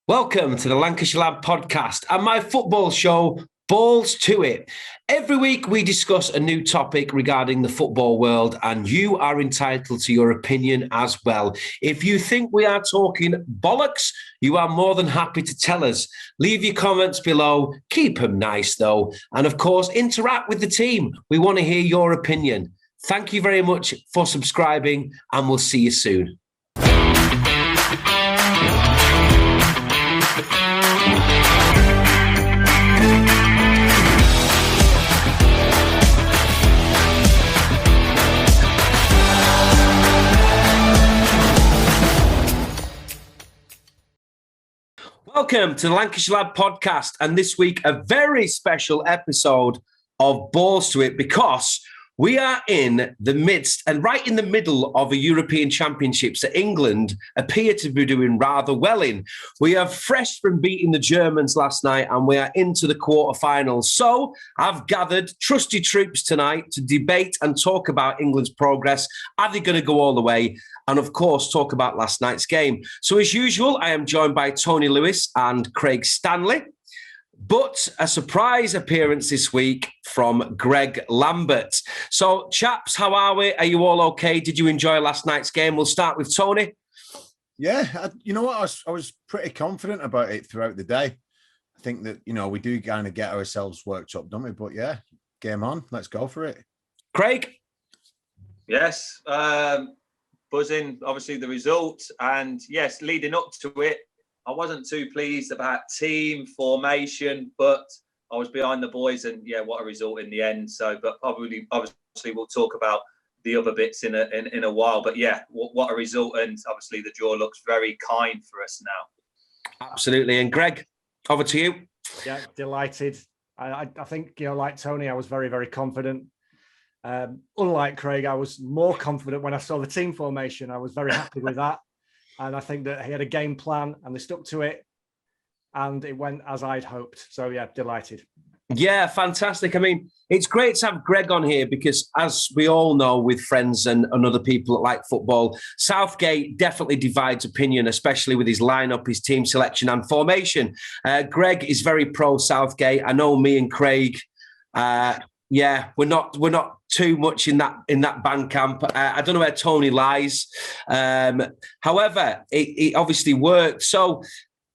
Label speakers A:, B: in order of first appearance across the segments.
A: Welcome to the Lancashire Lad podcast and my football show, Balls to It. Every week we discuss a new topic regarding the football world and you are entitled to your opinion as well. If you think we are talking bollocks, you are more than happy to tell us. Leave your comments below, keep them nice though, and of course interact with the team. We want to hear your opinion. Thank you very much for subscribing and we'll see you soon. Welcome to the Lancashire Lad podcast, and this week a very special episode of Balls to It because we are in the midst and right in the middle of a European Championships that England appear to be doing rather well in. We are fresh from beating the Germans last night and we are into the quarterfinals. So I've gathered trusty troops tonight to debate and talk about England's progress. Are they going to go all the way? And of course, talk about last night's game. So as usual, I am joined by Tony Lewis and Craig Stanley. But a surprise appearance this week from Greg Lambert. So, chaps, how are we? Are you all okay? Did you enjoy last night's game? We'll start with Tony.
B: Yeah, you know what? I was pretty confident about it throughout the day. I think that, we do kind of get ourselves worked up, don't we? But yeah, game on. Let's go for it.
A: Craig?
C: Yes, buzzing, obviously, the result. And yes, leading up to it, I wasn't too pleased about team formation, but I was behind the boys, and yeah, what a result in the end. So, but obviously, we'll talk about the other bits in a while. But yeah, what a result, and obviously the draw looks very kind for us now.
A: Absolutely, and Greg, over to you.
D: Yeah, delighted. I think like Tony, I was very, very confident. Unlike Craig, I was more confident when I saw the team formation. I was very happy with that. And I think that he had a game plan and they stuck to it and it went as I'd hoped. So, yeah, delighted.
A: Yeah, fantastic. I mean, it's great to have Greg on here because as we all know with friends and other people that like football, Southgate definitely divides opinion, especially with his lineup, his team selection and formation. Greg is very pro Southgate. I know me and Craig, we're not too much in that band camp. I don't know where Tony lies. However, it obviously worked. So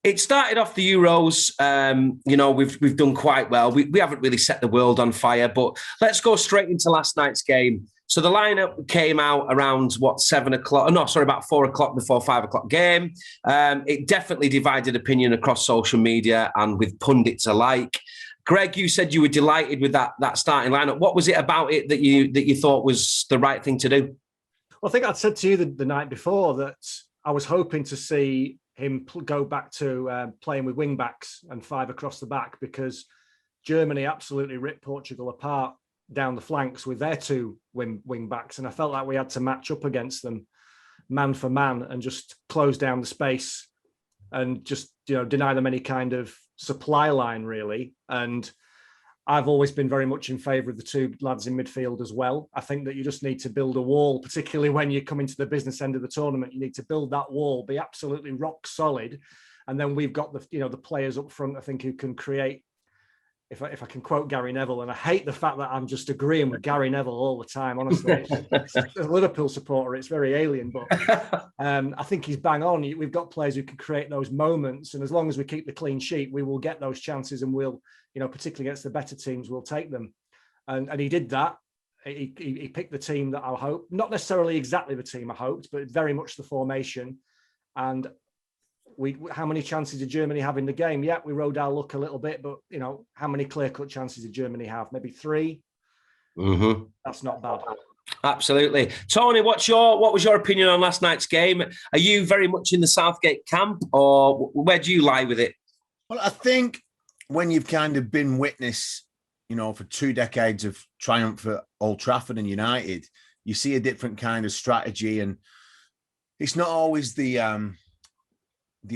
A: it started off the Euros. We've done quite well. We haven't really set the world on fire, but let's go straight into last night's game. So the lineup came out around, 7 o'clock? No, sorry, about 4 o'clock before 5 o'clock game. It definitely divided opinion across social media and with pundits alike. Greg, you said you were delighted with that starting lineup. What was it about it that you thought was the right thing to do?
D: Well, I think I'd said to you the night before that I was hoping to see him go back to playing with wing backs and 5 across the back because Germany absolutely ripped Portugal apart down the flanks with their 2 wing backs. And I felt like we had to match up against them man for man and just close down the space and just, deny them any kind of supply line, really. And I've always been very much in favour of the 2 lads in midfield as well. I think that you just need to build a wall, particularly when you come into the business end of the tournament. You need to build that wall, be absolutely rock solid. And then we've got the players up front, I think, who can create, if I can quote Gary Neville, and I hate the fact that I'm just agreeing with Gary Neville all the time, honestly. As a Liverpool supporter, it's very alien, but I think he's bang on. We've got players who can create those moments, and as long as we keep the clean sheet, we will get those chances and we'll, particularly against the better teams, we'll take them. And he did that. He picked the team that I hoped, not necessarily exactly the team I hoped, but very much the formation. And how many chances did Germany have in the game? Yeah, we rode our luck a little bit, but how many clear-cut chances did Germany have? Maybe 3.
A: Mm-hmm.
D: That's not bad.
A: Absolutely. Tony, what was your opinion on last night's game? Are you very much in the Southgate camp, or where do you lie with it?
B: Well, I think when you've kind of been witness, for 2 decades of triumph at Old Trafford and United, you see a different kind of strategy, and it's not always the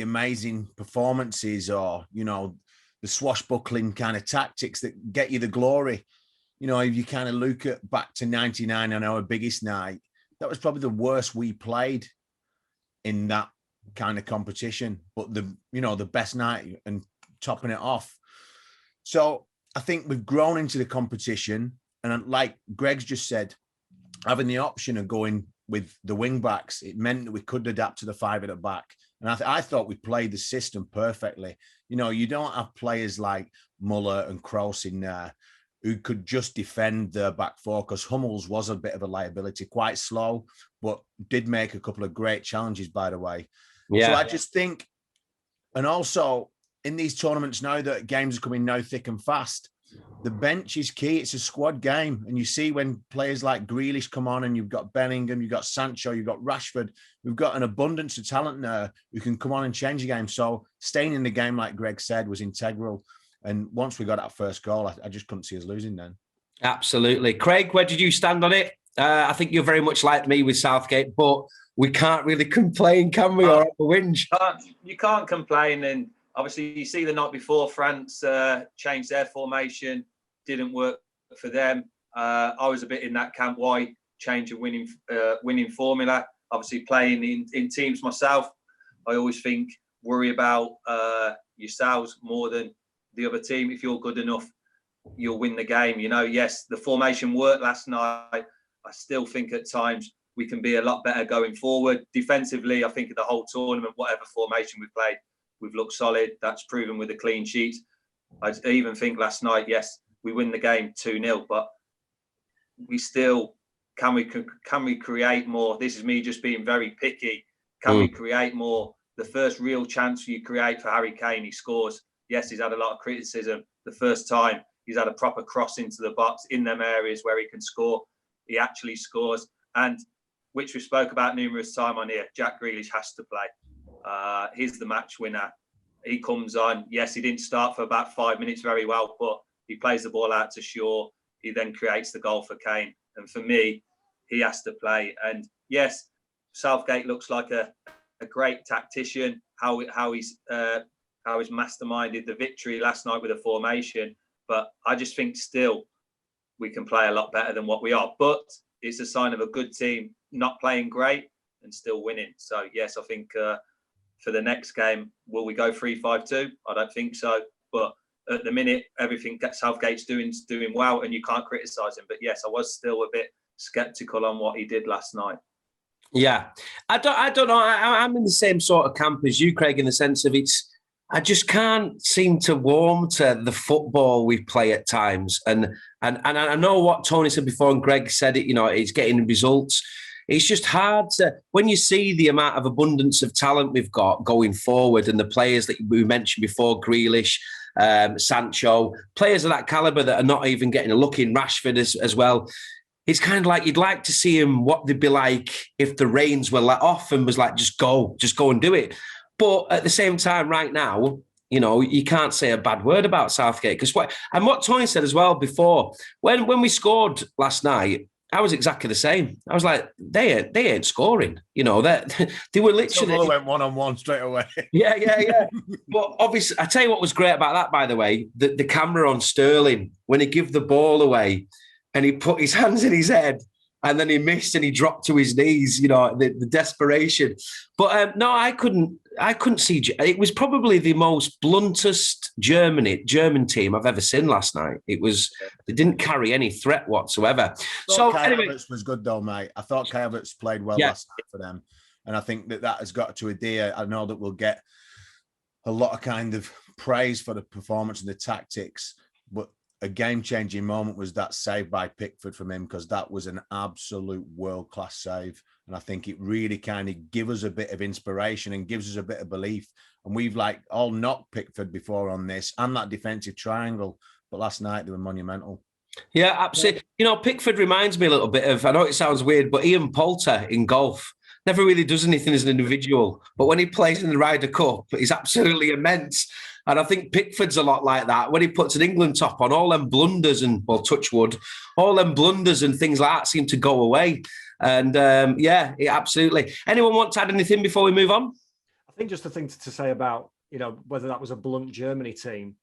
B: amazing performances or, the swashbuckling kind of tactics that get you the glory. If you kind of look back to 99 on our biggest night, that was probably the worst we played in that kind of competition, but the best night and topping it off. So I think we've grown into the competition, and like Greg's just said, having the option of going with the wing backs, it meant that we could adapt to the five at the back. And I thought we played the system perfectly. You don't have players like Muller and Kroos in there who could just defend the back four, because Hummels was a bit of a liability, quite slow, but did make a couple of great challenges, by the way. Yeah. So I just think, and also in these tournaments now that games are coming now thick and fast, the bench is key. It's a squad game. And you see when players like Grealish come on, and you've got Bellingham, you've got Sancho, you've got Rashford, we've got an abundance of talent there who can come on and change the game. So staying in the game, like Greg said, was integral. And once we got that first goal, I just couldn't see us losing then. Absolutely. Craig, where did you stand on it? I think you're very much like me with Southgate, but we can't really complain, can we? Or have a whinge.
C: You can't complain. And obviously, you see the night before, France changed their formation, didn't work for them. I was a bit in that camp. Why change a winning formula? Obviously, playing in teams myself, I always worry about yourselves more than the other team. If you're good enough, you'll win the game. Yes, the formation worked last night. I still think at times we can be a lot better going forward. Defensively, I think the whole tournament, whatever formation we've played, we've looked solid. That's proven with a clean sheet. I even think last night, yes, we win the game 2-0, but we still, can we create more? This is me just being very picky. Can we create more? The first real chance you create for Harry Kane, he scores. Yes, he's had a lot of criticism. The first time he's had a proper cross into the box in them areas where he can score, he actually scores. And which we spoke about numerous times on here, Jack Grealish has to play. He's the match winner. He comes on. Yes, he didn't start for about 5 minutes very well, but he plays the ball out to Shaw. He then creates the goal for Kane. And for me, he has to play. And yes, Southgate looks like a great tactician, how he's masterminded the victory last night with a formation. But I just think still we can play a lot better than what we are. But it's a sign of a good team not playing great and still winning. So, yes, I think for the next game, will we go 3-5-2? I don't think so. But at the minute, everything Southgate's doing well, and you can't criticise him. But, yes, I was still a bit sceptical on what he did last night.
A: Yeah. I don't know. I'm in the same sort of camp as you, Craig, in the sense of I just can't seem to warm to the football we play at times. And I know what Tony said before, and Greg said it, it's getting results. It's just hard to, when you see the amount of abundance of talent we've got going forward, and the players that we mentioned before, Grealish, Sancho, players of that calibre that are not even getting a look in, Rashford as well. It's kind of like you'd like to see them, what they'd be like if the reins were let off and was like, just go and do it. But at the same time, right now, you can't say a bad word about Southgate. And what Tony said as well before, when we scored last night, I was exactly the same. I was like, they ain't scoring. They were literally...
B: Someone went one-on-one straight away.
A: Yeah. But obviously, I tell you what was great about that, by the way, the camera on Sterling, when he gave the ball away and he put his hands in his head, and then he missed and he dropped to his knees, the desperation. But no, I couldn't see. It was probably the most bluntest German team I've ever seen last night. They didn't carry any threat whatsoever.
B: So Kai Havertz was good though, mate. I thought Kai Havertz played well last night for them. And I think that has got to adhere. I know that we'll get a lot of kind of praise for the performance and the tactics, but a game-changing moment was that save by Pickford from him, because that was an absolute world-class save. And I think it really kind of gives us a bit of inspiration and gives us a bit of belief. And we've all knocked Pickford before on this and that defensive triangle, but last night they were monumental.
A: Yeah, absolutely. Pickford reminds me a little bit of, I know it sounds weird, but Ian Poulter in golf. Never really does anything as an individual, but when he plays in the Ryder Cup, he's absolutely immense. And I think Pickford's a lot like that. When he puts an England top on, all them blunders and, well, touch wood, all them blunders and things like that seem to go away. And absolutely. Anyone want to add anything before we move on?
D: I think just a thing to say about, whether that was a blunt Germany team.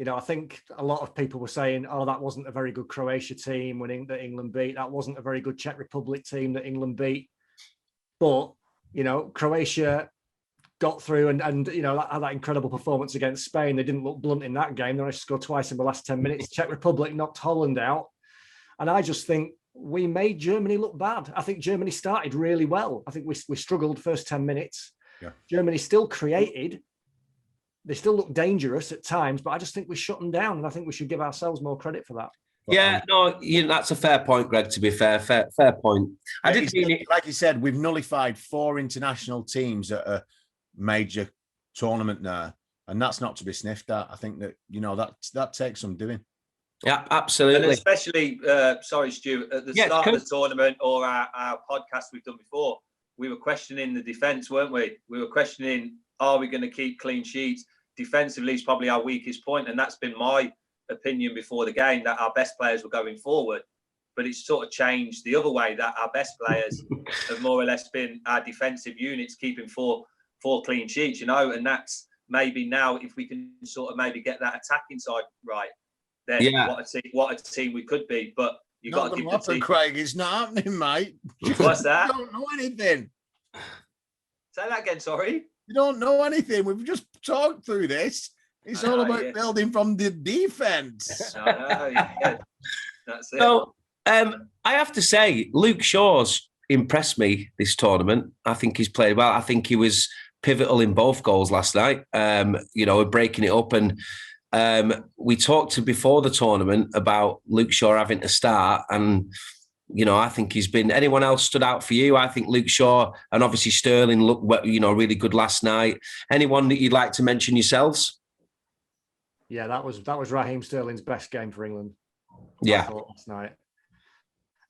D: I think a lot of people were saying, that wasn't a very good Croatia team that England beat. That wasn't a very good Czech Republic team that England beat. But, Croatia got through and you know, had that incredible performance against Spain. They didn't look blunt in that game. They only scored twice in the last 10 minutes. Czech Republic knocked Holland out. And I just think we made Germany look bad. I think Germany started really well. I think we struggled first 10 minutes. Yeah. Germany still created. They still look dangerous at times, but I just think we shut them down. And I think we should give ourselves more credit for that.
A: Yeah, no, that's a fair point, Greg, to be fair point. I did mean it.
B: Like you said, we've nullified 4 international teams at a major tournament there, and that's not to be sniffed at. I think that, you know, that takes some doing.
A: Yeah, absolutely.
C: And especially, sorry, Stu, at the start of the tournament or our podcast we've done before, we were questioning the defence, weren't we? We were questioning, are we going to keep clean sheets? Defensively is probably our weakest point, and that's been my opinion before the game, that our best players were going forward. But it's sort of changed the other way, that our best players have more or less been our defensive units, keeping four clean sheets, you know, and that's maybe now, if we can sort of maybe get that attacking side right, then what a team we could be. But you've got to give the team.
B: Craig, it's not happening, mate.
C: What's that?
B: You don't know anything.
C: Say that again, sorry.
B: You don't know anything. We've just talked through this. It's all about building from the defense.
C: I know, yeah. That's it.
A: So, I have to say, Luke Shaw's impressed me this tournament. I think he's played well. I think he was pivotal in both goals last night. You know, breaking it up. And we talked before the tournament about Luke Shaw having to start. And, you know, I think he's been... Anyone else stood out for you? I think Luke Shaw and obviously Sterling looked, you know, really good last night. Anyone that you'd like to mention yourselves?
D: Yeah, that was Raheem Sterling's best game for England.
A: Yeah,
D: last night.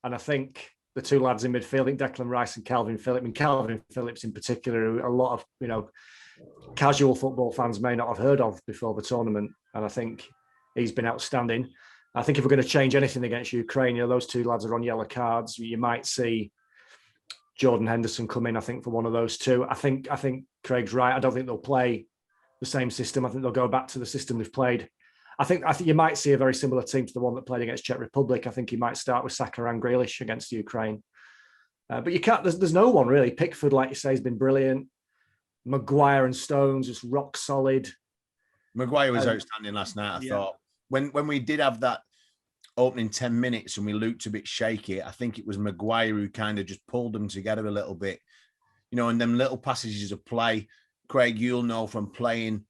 D: And I think the two lads in midfield, I think Declan Rice and Calvin Phillips, and Calvin Phillips in particular, a lot of, you know, casual football fans may not have heard of before the tournament. And I think he's been outstanding. I think if we're going to change anything against Ukraine, you know, those two lads are on yellow cards. You might see Jordan Henderson come in, I think, for one of those two. I think Craig's right. I don't think they'll play the same system. I think they'll go back to the system they've played. I think you might see a very similar team to the one that played against Czech Republic. I think he might start with Saka and Grealish against Ukraine. But you can't, there's no one really. Pickford, like you say, has been brilliant. Maguire and Stones, just rock solid.
B: Maguire was outstanding last night, I thought. When we did have that opening 10 minutes and we looked a bit shaky, I think it was Maguire who kind of just pulled them together a little bit. You know, and them little passages of play, Craig, you'll know from playing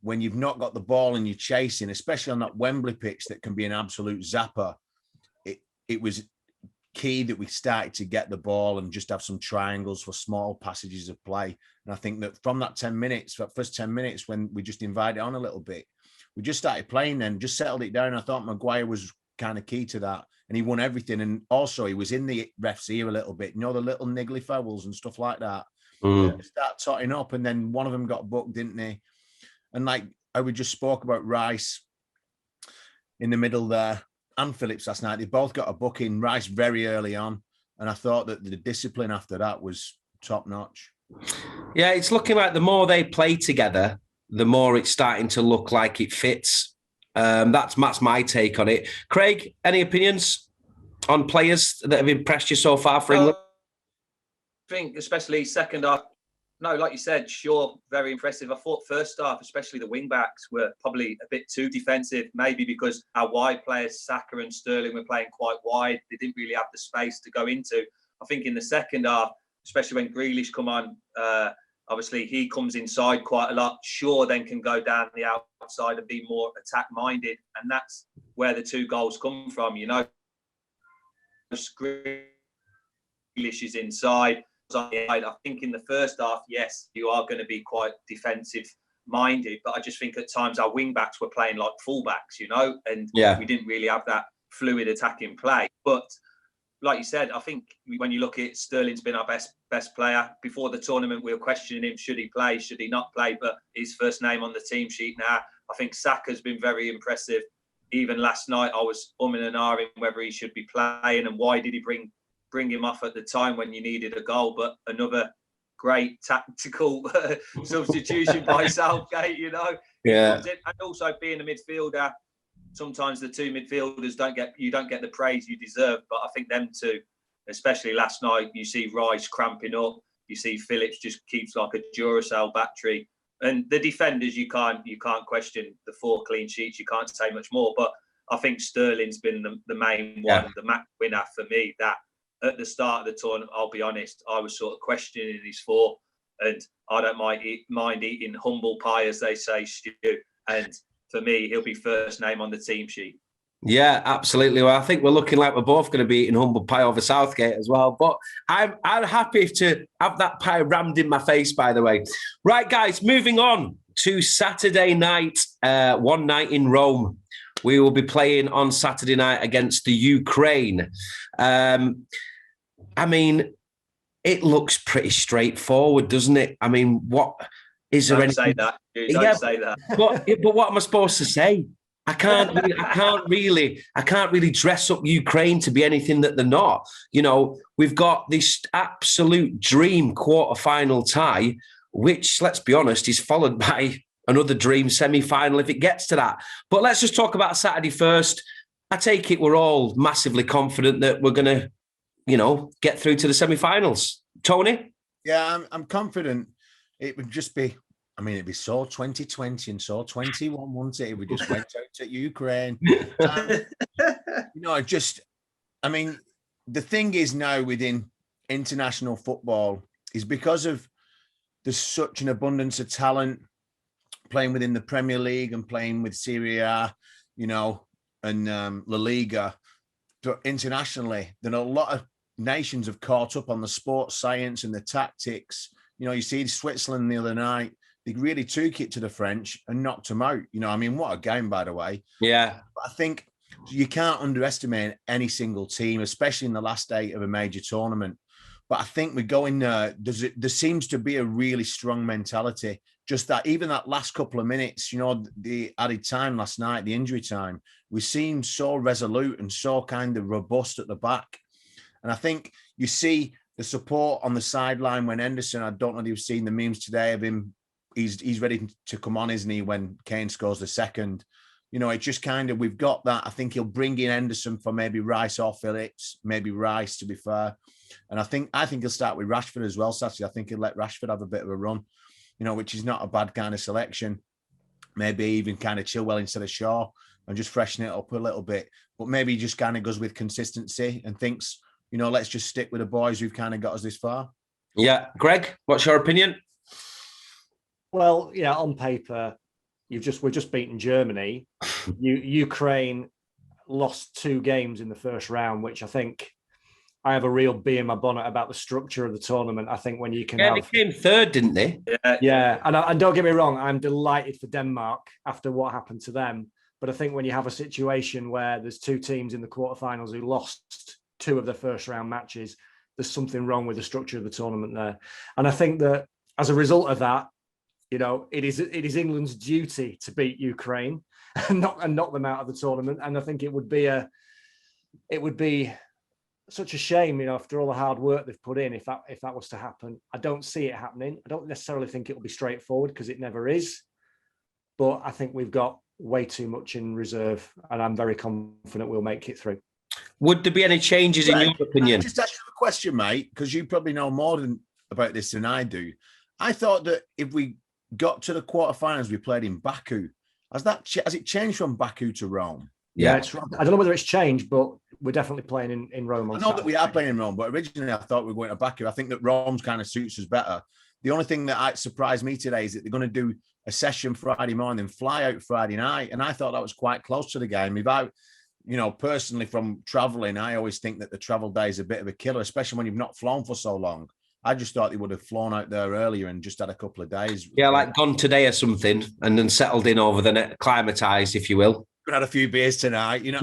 B: when you've not got the ball and you're chasing, especially on that Wembley pitch that can be an absolute zapper. It was key that we started to get the ball and just have some triangles for small passages of play. And I think that from that 10 minutes, that first 10 minutes, when we just invited on a little bit, we just started playing then, just settled it down. I thought Maguire was kind of key to that. And he won everything. And also he was in the ref's ear a little bit, you know, the little niggly fouls and stuff like that. Start totting up, and then one of them got booked, didn't they? And like we just spoke about Rice in the middle there and Phillips last night, they both got a booking. Rice very early on, and I thought that the discipline after that was top notch.
A: Yeah, it's looking like the more they play together, the more it's starting to look like it fits. That's my take on it. Craig, any opinions on players that have impressed you so far for England?
C: I think especially second half, no, like you said, Shaw, very impressive. I thought first half, especially the wing backs, were probably a bit too defensive, maybe because our wide players, Saka and Sterling, were playing quite wide. They didn't really have the space to go into. I think in the second half, especially when Grealish come on, obviously he comes inside quite a lot. Shaw then can go down the outside and be more attack-minded, and that's where the two goals come from, you know. Grealish is inside. I think in the first half, yes, you are going to be quite defensive minded, but I just think at times our wing backs were playing like fullbacks, you know, and we didn't really have that fluid attacking play. But like you said, I think when you look at Sterling's been our best player. Before the tournament, we were questioning him, should he play, should he not play, but his first name on the team sheet now. I think Saka's been very impressive. Even last night, I was umming and ahhing whether he should be playing and why did he bring him off at the time when you needed a goal. But another great tactical substitution by Southgate, you know.
A: Yeah.
C: And also being a midfielder, sometimes the two midfielders don't get the praise you deserve. But I think them two, especially last night, you see Rice cramping up. You see Phillips just keeps like a Duracell battery. And the defenders, you can't question the 4 clean sheets. You can't say much more. But I think Sterling's been the main one, the match winner for me. That at the start of the tournament, I'll be honest, I was sort of questioning his 4. And I don't mind eating humble pie, as they say, Stu. And for me, he'll be first name on the team sheet.
A: Yeah, absolutely. Well, I think we're looking like we're both going to be eating humble pie over Southgate as well. But I'm happy to have that pie rammed in my face, by the way. Right, guys, moving on to Saturday night, one night in Rome. We will be playing on Saturday night against the Ukraine. I mean, it looks pretty straightforward, doesn't it? I mean, what is there?
C: Don't say that. Don't say that.
A: But what am I supposed to say? I can't really dress up Ukraine to be anything that they're not. You know, we've got this absolute dream quarter-final tie, which, let's be honest, is followed by another dream semi-final if it gets to that. But let's just talk about Saturday first. I take it we're all massively confident that we're going to, you know, get through to the semi-finals. Tony?
B: Yeah, I'm confident. It would just be, I mean, it'd be so 2020 and so 21, wouldn't it? We just went out to Ukraine. You know, I mean, the thing is now within international football is because of there's such an abundance of talent playing within the Premier League and playing with Serie A, you know, and La Liga. But internationally, then a lot of nations have caught up on the sports science and the tactics. You know, you see Switzerland the other night, they really took it to the French and knocked them out. You know, I mean, what a game, by the way.
A: Yeah.
B: But I think you can't underestimate any single team, especially in the last 8 of a major tournament. But I think we're going there. There seems to be a really strong mentality. Just that, even that last couple of minutes, you know, the added time last night, the injury time, we seemed so resolute and so kind of robust at the back. And I think you see the support on the sideline when Henderson, I don't know if you've seen the memes today of him, he's ready to come on, isn't he, when Kane scores the second. You know, it just kind of, we've got that. I think he'll bring in Henderson for maybe Rice or Phillips, maybe Rice, to be fair. And I think he'll start with Rashford as well, Saturday. I think he'll let Rashford have a bit of a run, you know, which is not a bad kind of selection. Maybe even kind of Chilwell instead of Shaw and just freshen it up a little bit. But maybe he just kind of goes with consistency and thinks, you know, let's just stick with the boys who've kind of got us this far.
A: Yeah. Greg, what's your opinion?
D: Well, yeah, on paper, we're just beaten Germany. Ukraine lost 2 games in the first round, which I think I have a real bee in my bonnet about the structure of the tournament. I think when you can
A: they came third, didn't they?
D: Yeah. And don't get me wrong, I'm delighted for Denmark after what happened to them. But I think when you have a situation where there's 2 teams in the quarterfinals who lost 2 of their first round matches, there's something wrong with the structure of the tournament there. And I think that as a result of that, you know, it is England's duty to beat Ukraine and knock them out of the tournament. And I think it would be such a shame, you know, after all the hard work they've put in, if that was to happen. I don't see it happening. I don't necessarily think it will be straightforward because it never is. But I think we've got way too much in reserve, and I'm very confident we'll make it through.
A: Would there be any changes in your opinion?
B: Just ask you a question, mate, because you probably know more about this than I do. I thought that if we got to the quarterfinals, we played in Baku. Has it changed from Baku to Rome?
D: Yeah, I don't know whether it's changed, but we're definitely playing in Rome.
B: I know that we are playing in Rome, but originally I thought we were going to Baku. I think that Rome's kind of suits us better. The only thing that surprised me today is that they're going to do a session Friday morning, fly out Friday night, and I thought that was quite close to the game. You know, personally, from traveling, I always think that the travel day is a bit of a killer, especially when you've not flown for so long. I just thought they would have flown out there earlier and just had a couple of days.
A: Yeah, like gone today or something, and then settled in over the net, climatised, if you will.
B: We had a few beers tonight, you know.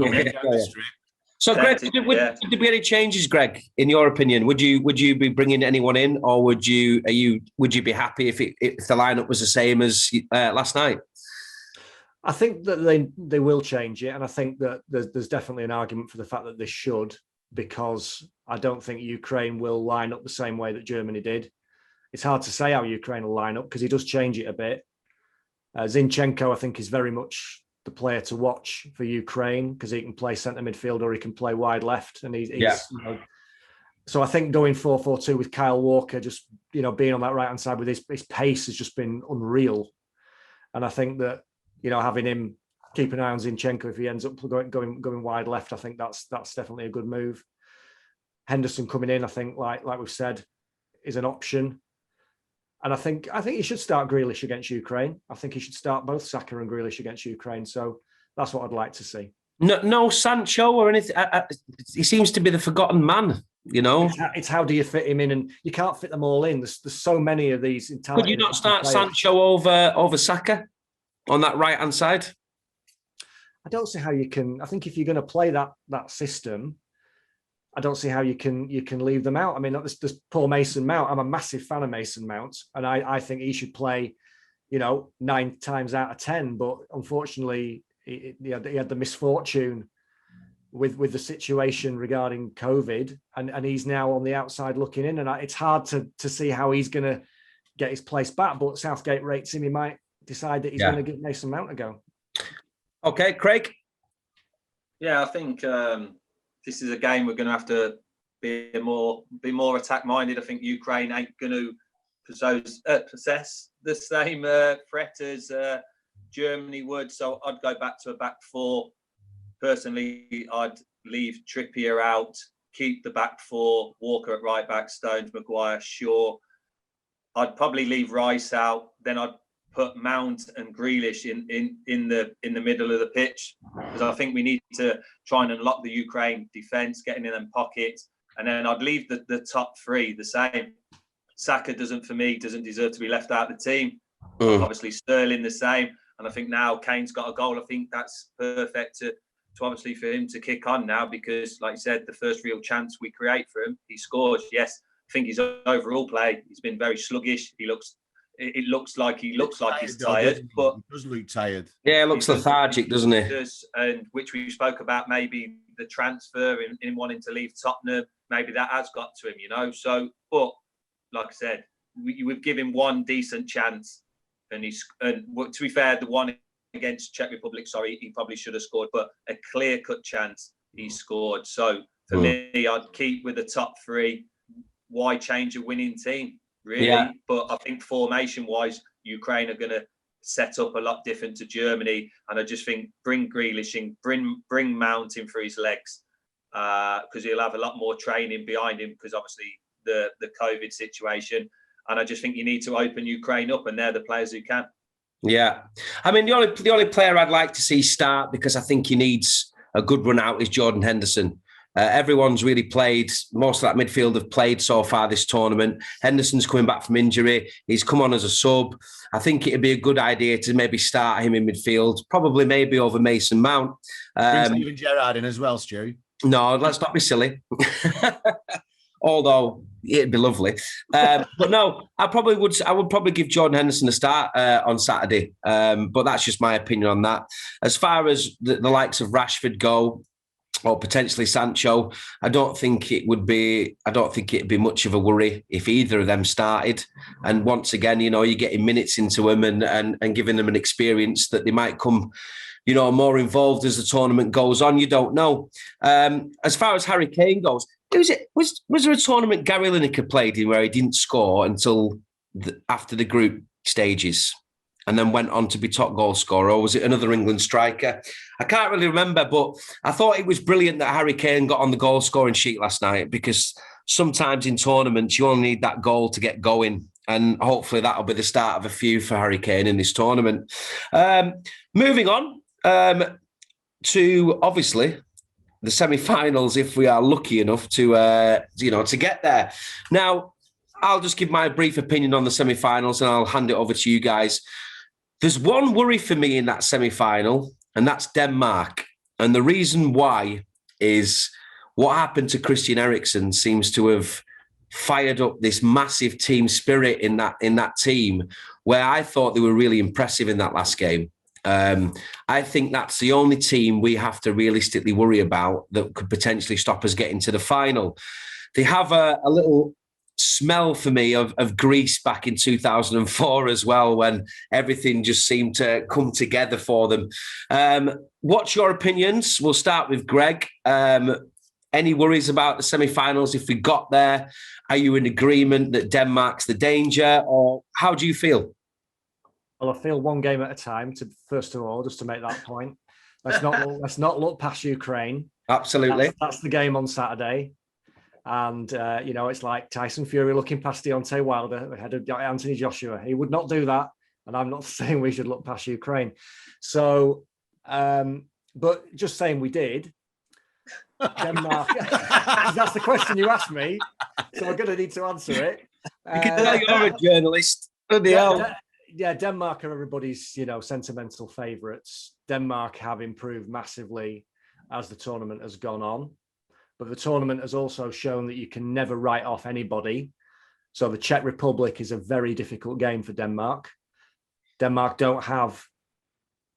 A: So, Greg, would there be any changes, Greg? In your opinion, would you be bringing anyone in, or would you be happy if the lineup was the same as last night?
D: I think that they will change it, and I think that there's definitely an argument for the fact that they should, because I don't think Ukraine will line up the same way that Germany did. It's hard to say how Ukraine will line up because he does change it a bit. Zinchenko, I think, is very much the player to watch for Ukraine because he can play centre midfield or he can play wide left, and he's you know, So I think going 4-4-2 with Kyle Walker, just, being on that right-hand side with his pace has just been unreal. And I think that, having him keep an eye on Zinchenko if he ends up going wide left, I think that's definitely a good move. Henderson coming in, I think, like we've said, is an option. And I think he should start Grealish against Ukraine. I think he should start both Saka and Grealish against Ukraine. So that's what I'd like to see.
A: No Sancho or anything. He seems to be the forgotten man,
D: It's how do you fit him in? And you can't fit them all in. There's so many of these.
A: Could you not start Sancho over Saka on that right-hand side?
D: I don't see how you can. I think if you're going to play that system, I don't see how you can leave them out. I mean, there's poor Mason Mount. I'm a massive fan of Mason Mount, and I think he should play, 9 times out of 10. But unfortunately, he had the misfortune with the situation regarding COVID, and he's now on the outside looking in, and it's hard to see how he's going to get his place back. But Southgate rates him. He might decide that he's going to give Mason Mount a go.
A: Okay, Craig?
C: Yeah, I think this is a game we're going to have to be more attack-minded. I think Ukraine ain't going to possess the same threat as Germany would. So I'd go back to a back four. Personally, I'd leave Trippier out, keep the back four, Walker at right back, Stones, Maguire, Shaw. I'd probably leave Rice out. Then I'd put Mount and Grealish in the middle of the pitch, because I think we need to try and unlock the Ukraine defence, getting in them pockets. And then I'd leave the top three the same. Saka doesn't deserve to be left out of the team. Obviously Sterling the same. And I think now Kane's got a goal. I think that's perfect to obviously for him to kick on now, because like you said, the first real chance we create for him, he scores. Yes, I think his overall play, he's been very sluggish. It looks like he's tired, but
B: he does look tired.
A: Yeah, it looks lethargic, doesn't it?
C: And which we spoke about, maybe the transfer in wanting to leave Tottenham, maybe that has got to him, So, but like I said, we've given him one decent chance, and to be fair, the one against Czech Republic, he probably should have scored, but a clear-cut chance he scored. So for me, I'd keep with the top three. Why change a winning team? Really, yeah. But I think formation-wise, Ukraine are going to set up a lot different to Germany, and I just think bring Grealish in, bring Mount in for his legs, because he'll have a lot more training behind him, because obviously the COVID situation, and I just think you need to open Ukraine up, and they're the players who can. Yeah,
A: I mean the only player I'd like to see start, because I think he needs a good run out, is Jordan Henderson. Everyone's really played. Most of that midfield have played so far this tournament. Henderson's coming back from injury. He's come on as a sub. I think it'd be a good idea to maybe start him in midfield, probably maybe over Mason Mount.
B: Bring Steven Gerrard in as well, Stu.
A: No, let's not be silly. Although it'd be lovely. But no, I would probably give Jordan Henderson a start on Saturday. But that's just my opinion on that. As far as the likes of Rashford go, or potentially Sancho, I don't think it'd be much of a worry if either of them started. And once again, you're getting minutes into them and giving them an experience that they might come, more involved as the tournament goes on. You don't know. As far as Harry Kane goes, was there a tournament Gary Lineker played in where he didn't score until after the group stages, and then went on to be top goal scorer, or was it another England striker? I can't really remember, but I thought it was brilliant that Harry Kane got on the goal scoring sheet last night, because sometimes in tournaments you only need that goal to get going, and hopefully that'll be the start of a few for Harry Kane in this tournament. Moving on to obviously the semi-finals, if we are lucky enough to get there. Now, I'll just give my brief opinion on the semi-finals, and I'll hand it over to you guys. There's one worry for me in that semi-final, and that's Denmark. And the reason why is what happened to Christian Eriksen seems to have fired up this massive team spirit in that team, where I thought they were really impressive in that last game. I think that's the only team we have to realistically worry about that could potentially stop us getting to the final. They have a little smell for me of Greece back in 2004 as well, when everything just seemed to come together for them. What's your opinions? We'll start with Greg. Any worries about the semi-finals if we got there? Are you in agreement that Denmark's the danger, or how do you feel?
D: Well, I feel one game at a time. First of all, just to make that point, let's not look past Ukraine.
A: Absolutely,
D: that's the game on Saturday, and it's like Tyson Fury looking past Deontay Wilder ahead of Anthony Joshua. He would not do that, and I'm not saying we should look past Ukraine. So, but just saying we did. Denmark. That's the question you asked me, so I'm going to need to answer it.
A: You can tell you're a journalist.
D: Denmark are everybody's, sentimental favourites. Denmark have improved massively as the tournament has gone on, but the tournament has also shown that you can never write off anybody. So the Czech Republic is a very difficult game for Denmark. Denmark don't have,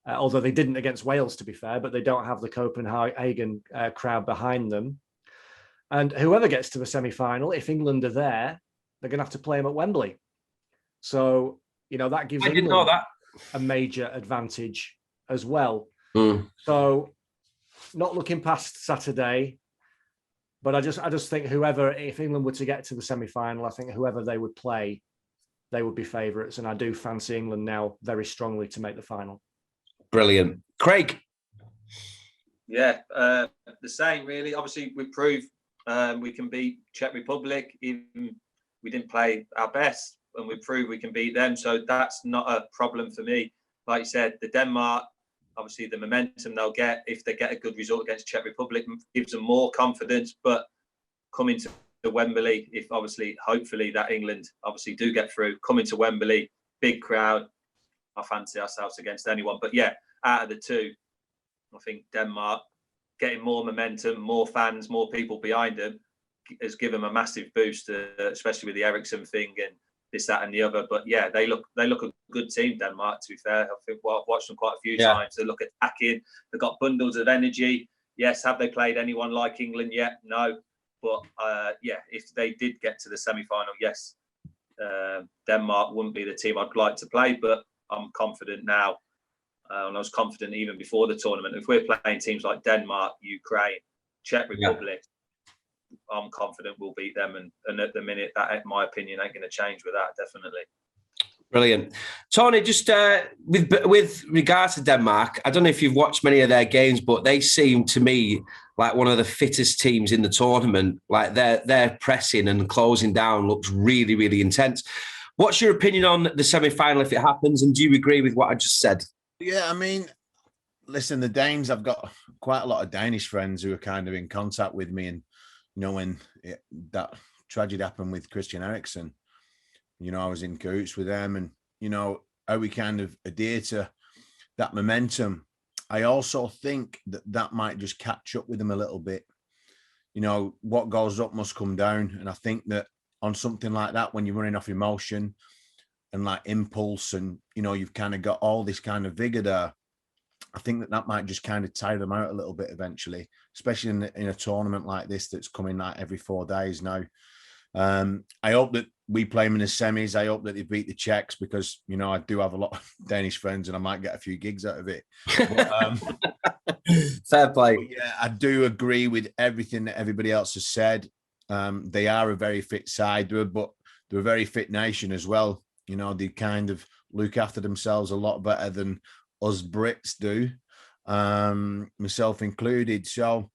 D: although they didn't against Wales, to be fair, but they don't have the Copenhagen crowd behind them. And whoever gets to the semi-final, if England are there, they're going to have to play them at Wembley. So, that gives England a major advantage as well. So not looking past Saturday, but I just think if England were to get to the semi-final, I think whoever they would play, they would be favourites. And I do fancy England now very strongly to make the final.
A: Brilliant. Craig?
C: Yeah, the same really. Obviously, we proved we can beat Czech Republic. Even we didn't play our best, and we proved we can beat them. So that's not a problem for me. Like you said, the Denmark, obviously the momentum they'll get if they get a good result against Czech Republic gives them more confidence. But coming to Wembley, if obviously, hopefully that England obviously do get through, coming to Wembley, big crowd, I fancy ourselves against anyone. But yeah, out of the two, I think Denmark getting more momentum, more fans, more people behind them has given them a massive boost, especially with the Eriksen thing and this, that, and the other. But yeah, they look a good team, Denmark. To be fair, I think I've watched them quite a few times. They look attacking. They've got bundles of energy. Yes, have they played anyone like England yet? No. But if they did get to the semi-final, yes, Denmark wouldn't be the team I'd like to play. But I'm confident now, and I was confident even before the tournament. If we're playing teams like Denmark, Ukraine, Czech Republic, I'm confident we'll beat them. And at the minute, that, in my opinion, ain't going to change with that, definitely.
A: Brilliant. Tony, just with regards to Denmark, I don't know if you've watched many of their games, but they seem to me like one of the fittest teams in the tournament. Like their pressing and closing down looks really, really intense. What's your opinion on the semi-final if it happens? And do you agree with what I just said?
B: Yeah, I mean, listen, the Danes, I've got quite a lot of Danish friends who are kind of in contact with me. And, when that tragedy happened with Christian Eriksen, I was in cahoots with them and, how we kind of adhere to that momentum. I also think that might just catch up with them a little bit. What goes up must come down. And I think that on something like that, when you're running off emotion and like impulse and, you've kind of got all this kind of vigor there, I think that might just kind of tire them out a little bit eventually, especially in a tournament like this that's coming like every 4 days now. I hope that we play them in the semis. I hope that they beat the Czechs because, I do have a lot of Danish friends and I might get a few gigs out of it. But,
A: fair play.
B: Yeah, I do agree with everything that everybody else has said. They are a very fit side, but they're a very fit nation as well. They kind of look after themselves a lot better than us Brits do, myself included. So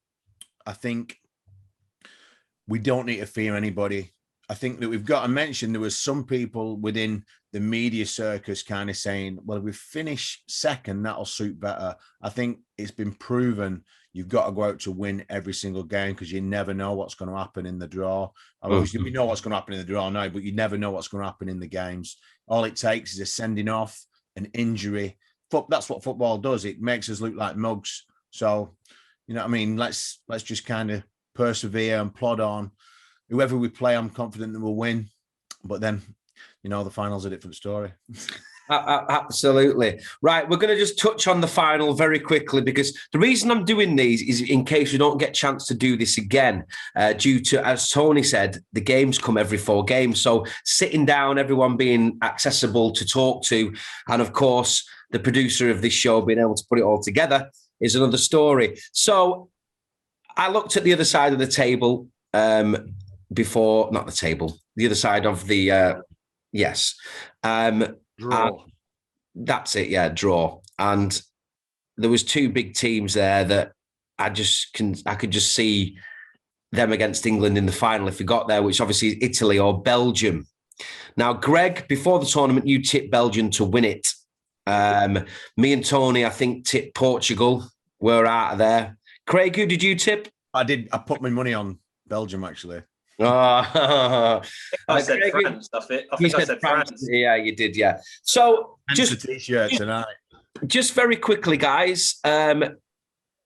B: I think we don't need to fear anybody. I think that we've got to mention there was some people within the media circus kind of saying, well, if we finish second, that'll suit better. I think it's been proven you've got to go out to win every single game because you never know what's going to happen in the draw. Obviously, we know what's going to happen in the draw now, but you never know what's going to happen in the games. All it takes is a sending off, an injury. That's what football does. It makes us look like mugs. So, what I mean? Let's just kind of persevere and plod on. Whoever we play, I'm confident that we'll win. But then, the final's a different story.
A: Absolutely. Right, we're going to just touch on the final very quickly because the reason I'm doing these is in case we don't get a chance to do this again due to, as Tony said, the games come every 4 games. So sitting down, everyone being accessible to talk to, and of course, the producer of this show being able to put it all together is another story. So I looked at the other side of the table before, not the table, the other side of the, yes.
D: Draw.
A: That's it, yeah, draw. And there was two big teams there that I could just see them against England in the final if we got there, which obviously is Italy or Belgium. Now, Greg, before the tournament, you tipped Belgium to win it. Me and Tony, I think, tipped Portugal. We're out of there. Craig, who did you tip?
B: I did. I put my money on Belgium, actually.
C: I said Craig, France. I think I said France.
A: Yeah, you did. Yeah. So
B: just a t-shirt tonight.
A: Just very quickly, guys.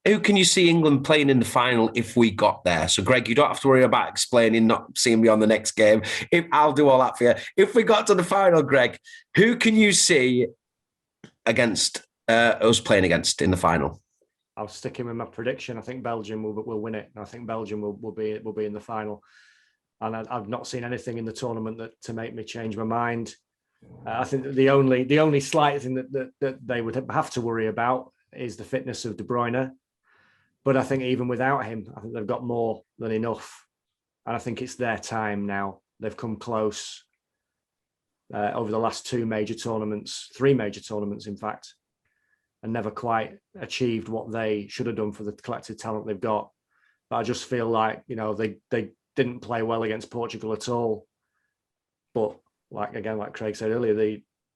A: Who can you see England playing in the final if we got there? So, Greg, you don't have to worry about explaining, not seeing me on the next game. I'll do all that for you. If we got to the final, Greg, who can you see against us playing against in the final?
D: I'll stick in with my prediction. I think Belgium will win it. I think Belgium will be in the final. And I've not seen anything in the tournament to make me change my mind. I think that the only slight thing that they would have to worry about is the fitness of De Bruyne. But I think even without him, I think they've got more than enough. And I think it's their time now. They've come close over the last three major tournaments, in fact, and never quite achieved what they should have done for the collective talent they've got. But I just feel like, they didn't play well against Portugal at all. But like Craig said earlier,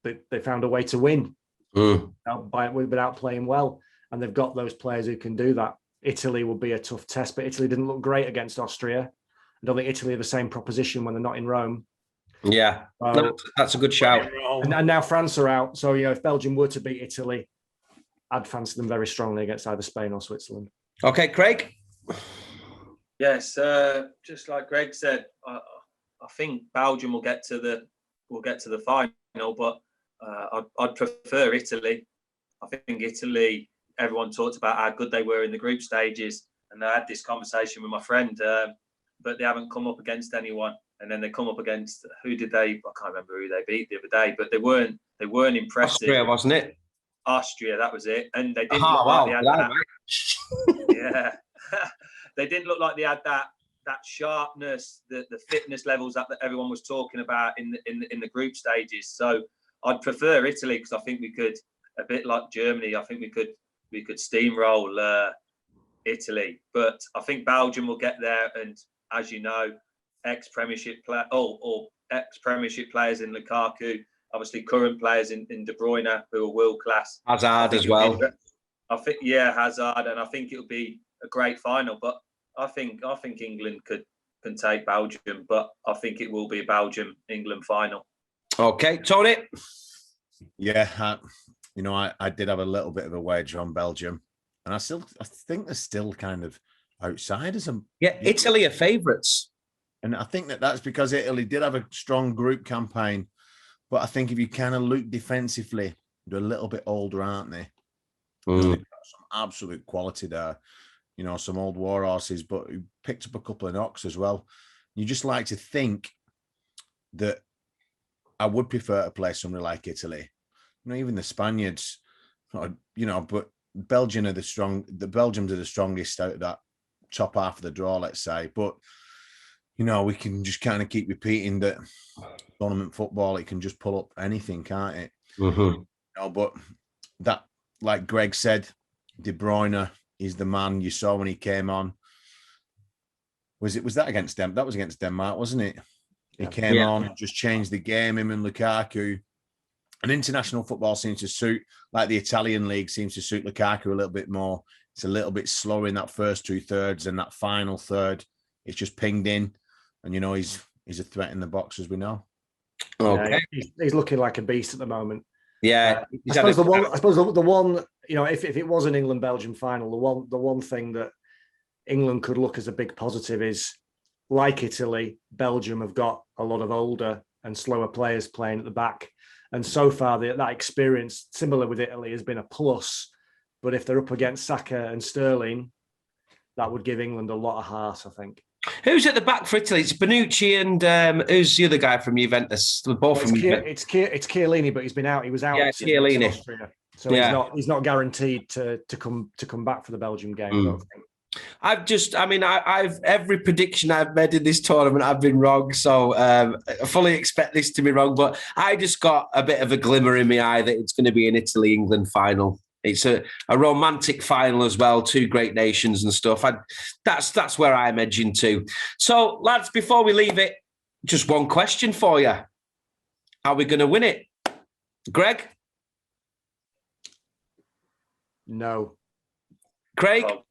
D: they found a way to win without playing well. And they've got those players who can do that. Italy will be a tough test, but Italy didn't look great against Austria. I don't think Italy are the same proposition when they're not in Rome.
A: Yeah, that's a good shout.
D: And now France are out. So, if Belgium were to beat Italy, I'd fancy them very strongly against either Spain or Switzerland.
A: Okay, Craig?
C: Yes, just like Greg said, I think Belgium will get to the final, but I'd prefer Italy. I think Italy, everyone talked about how good they were in the group stages, and I had this conversation with my friend, but they haven't come up against anyone. And then they come up against, who did they? I can't remember who they beat the other day, but they weren't impressive.
A: Austria, wasn't it?
C: Austria, that was it. And they didn't look like they had that. Yeah, they didn't look like they had that sharpness, the fitness levels that everyone was talking about in the group stages. So I'd prefer Italy because I think we could, a bit like Germany, I think we could steamroll Italy. But I think Belgium will get there, and as you know, ex-Premiership players in Lukaku, obviously current players in De Bruyne who are world class.
A: Hazard as well.
C: I think Hazard, and I think it'll be a great final. But I think England can take Belgium, but I think it will be a Belgium-England final.
A: Okay, Tony.
B: Yeah, I did have a little bit of a wedge on Belgium, and I think they're still kind of outsiders.
A: Yeah, Italy are favourites.
B: And I think that's because Italy did have a strong group campaign. But I think if you kind of look defensively, they're a little bit older, aren't they? They've got some absolute quality there. Some old war horses, but who picked up a couple of knocks as well. You just like to think that I would prefer to play somebody like Italy. Even the Spaniards, but Belgium are the Belgians are the strongest out of that top half of the draw, let's say. But we can just kind of keep repeating that tournament football, it can just pull up anything, can't it?
A: Mm-hmm.
B: But that, like Greg said, De Bruyne is the man. You saw when he came on. Was that against them? That was against Denmark, wasn't it? He came on and just changed the game, him and Lukaku. And international football seems to suit, like the Italian league seems to suit Lukaku a little bit more. It's a little bit slower in that first 2/3, and that final third, it's just pinged in. And he's a threat in the box, as we know.
A: Okay,
D: he's looking like a beast at the moment.
A: Yeah,
D: I suppose the one, if it was an England-Belgium final, the one thing that England could look as a big positive is, like Italy, Belgium have got a lot of older and slower players playing at the back, and so far that experience, similar with Italy, has been a plus. But if they're up against Saka and Sterling, that would give England a lot of heart, I think.
A: Who's at the back for Italy? It's Bonucci and who's the other guy from Juventus? Both from
D: Juventus. It's Chiellini, but he's been out. He was out.
A: Yeah, Chiellini.
D: So yeah. He's not guaranteed to come back for the Belgium game. I don't think.
A: I've every prediction I've made in this tournament, I've been wrong. So I fully expect this to be wrong. But I just got a bit of a glimmer in my eye that it's going to be an Italy-England final. It's a romantic final as well, two great nations and stuff. That's where I'm edging to. So, lads, before we leave it, just one question for you. Are we going to win it? Greg?
D: No.
A: Craig?
C: Oh,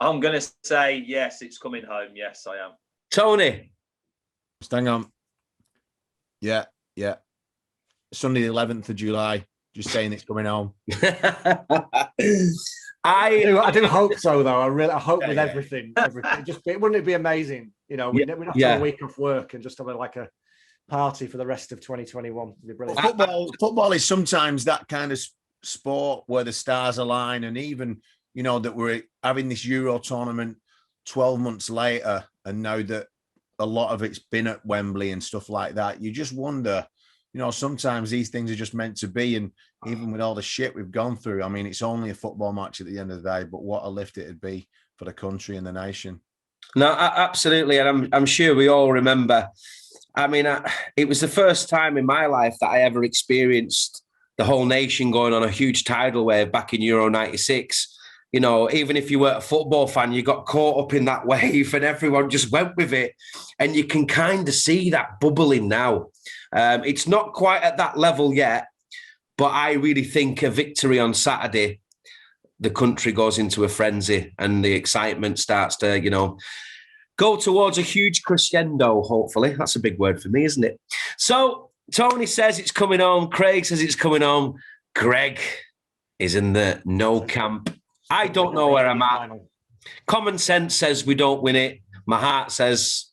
C: I'm going to say yes, it's coming home. Yes, I am.
A: Tony?
B: Hang on. Yeah. Sunday, the 11th of July. Just saying it's coming home.
D: I do hope so, though. I hope with everything. Wouldn't it be amazing? We'd have to have a week off work and just have a party for the rest of 2021. It'd be brilliant.
B: Football is sometimes that kind of sport where the stars align, and even that we're having this Euro tournament 12 months later, and now that a lot of it's been at Wembley and stuff like that, you just wonder. Sometimes these things are just meant to be. And even with all the shit we've gone through, I mean, it's only a football match at the end of the day, but what a lift it'd be for the country and the nation.
A: No, absolutely. And I'm sure we all remember. I mean, it was the first time in my life that I ever experienced the whole nation going on a huge tidal wave back in Euro 96. Even if you weren't a football fan, you got caught up in that wave and everyone just went with it. And you can kind of see that bubbling now. It's not quite at that level yet, but I really think a victory on Saturday, the country goes into a frenzy and the excitement starts to, go towards a huge crescendo, hopefully. That's a big word for me, isn't it? So Tony says it's coming home. Craig says it's coming home. Greg is in the no camp. I don't know where I'm at. Common sense says we don't win it. My heart says,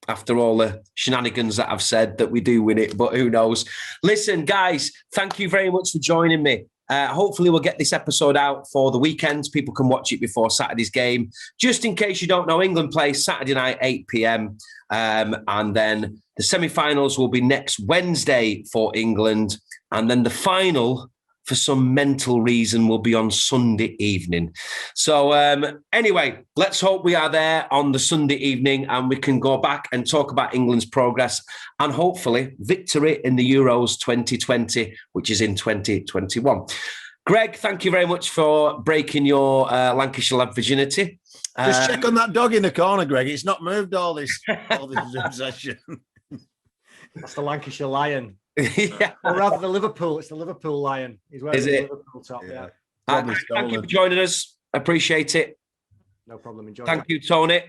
A: after all the shenanigans that I've said, that we do win it, but who knows? Listen, guys, thank you very much for joining me. Hopefully we'll get this episode out for the weekend. People can watch it before Saturday's game. Just in case you don't know, England plays Saturday night, 8 p.m. And then the semi-finals will be next Wednesday for England. And then the final, for some mental reason, will be on Sunday evening. So anyway, let's hope we are there on the Sunday evening and we can go back and talk about England's progress and hopefully victory in the Euros 2020, which is in 2021. Greg, thank you very much for breaking your Lancashire lad virginity.
B: Just check on that dog in the corner, Greg. It's not moved all this Zoom session.
D: That's the Lancashire Lion.
A: Yeah.
D: Or rather the Liverpool. It's the Liverpool Lion. He's wearing the Liverpool top. Yeah.
A: Thank you for joining us. Appreciate it.
D: No problem. Enjoy.
A: Thank you, Tony.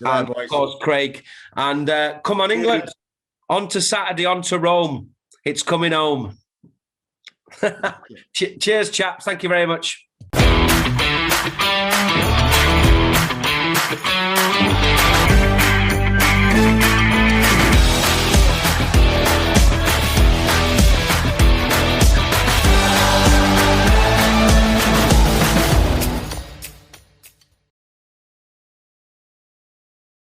A: And of course, Craig. And come on, England. On to Saturday, on to Rome. It's coming home. Cheers, chaps. Thank you very much.